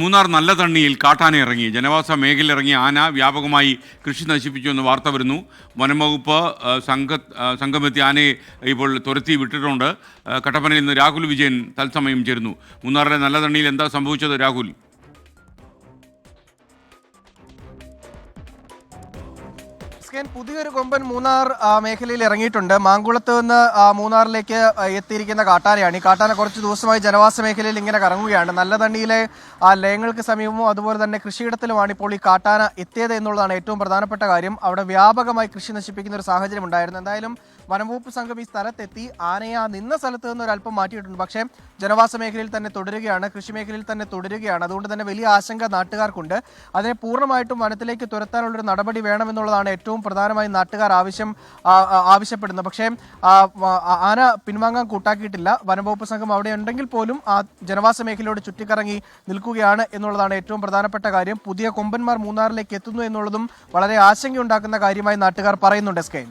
മൂന്നാർ നല്ല തണ്ണിയിൽ കാട്ടാന ഇറങ്ങി ജനവാസ മേഖലയിൽ ഇറങ്ങിയ ആന വ്യാപകമായി കൃഷി നശിപ്പിച്ചു എന്ന് വാർത്ത വരുന്നു. വനംവകുപ്പ് സംഘമെത്തി ആനയെ ഇപ്പോൾ തുരത്തി വിട്ടിട്ടുണ്ട്. കട്ടപ്പനയിൽ നിന്ന് രാഹുൽ വിജയൻ തത്സമയം ചേരുന്നു. മൂന്നാറിലെ നല്ല തണ്ണിയിൽ എന്താ സംഭവിച്ചത് രാഹുൽ? എസ്കെൻ, പുതിയൊരു കൊമ്പൻ മൂന്നാർ മേഖലയിൽ ഇറങ്ങിയിട്ടുണ്ട്. മാങ്കുളത്ത് നിന്ന് മൂന്നാറിലേക്ക് എത്തിയിരിക്കുന്ന കാട്ടാനയാണ്. ഈ കാട്ടാന കുറച്ച് ദിവസമായി ജനവാസ മേഖലയിൽ ഇങ്ങനെ കറങ്ങുകയാണ്. നല്ല തണ്ണിയിലെ ലയങ്ങൾക്ക് സമീപമോ അതുപോലെ തന്നെ കൃഷിയിടത്തിലുമാണ് ഇപ്പോൾ ഈ കാട്ടാന എത്തിയത് എന്നുള്ളതാണ് ഏറ്റവും പ്രധാനപ്പെട്ട കാര്യം. അവിടെ വ്യാപകമായി കൃഷി നശിപ്പിക്കുന്ന ഒരു സാഹചര്യം ഉണ്ടായിരുന്നു. എന്തായാലും വനംവകുപ്പ് സംഘം ഈ സ്ഥലത്തെത്തി ആനയെ നിന്ന സ്ഥലത്ത് നിന്ന് ഒരല്പം മാറ്റിയിട്ടുണ്ട്. പക്ഷേ ജനവാസ മേഖലയിൽ തന്നെ തുടരുകയാണ്, കൃഷി മേഖലയിൽ തന്നെ തുടരുകയാണ്. അതുകൊണ്ട് തന്നെ വലിയ ആശങ്ക നാട്ടുകാർക്കുണ്ട്. അതിനെ പൂർണ്ണമായിട്ടും വനത്തിലേക്ക് തുരത്താനുള്ളൊരു നടപടി വേണമെന്നുള്ളതാണ് ഏറ്റവും പ്രധാനമായി നാട്ടുകാർ ആവശ്യപ്പെടുന്നത്. പക്ഷേ ആന പിൻവാങ്ങാൻ കൂട്ടാക്കിയിട്ടില്ല. വനംവകുപ്പ് സംഘം അവിടെ ഉണ്ടെങ്കിൽ പോലും ആ ജനവാസ മേഖലയോട് ചുറ്റിക്കറങ്ങി നിൽക്കുകയാണ് എന്നുള്ളതാണ് ഏറ്റവും പ്രധാനപ്പെട്ട കാര്യം. പുതിയ കൊമ്പന്മാർ മൂന്നാറിലേക്ക് എത്തുന്നു എന്നുള്ളതും വളരെ ആശങ്കയുണ്ടാക്കുന്ന കാര്യമായി നാട്ടുകാർ പറയുന്നുണ്ട്. എസ്കെൻ.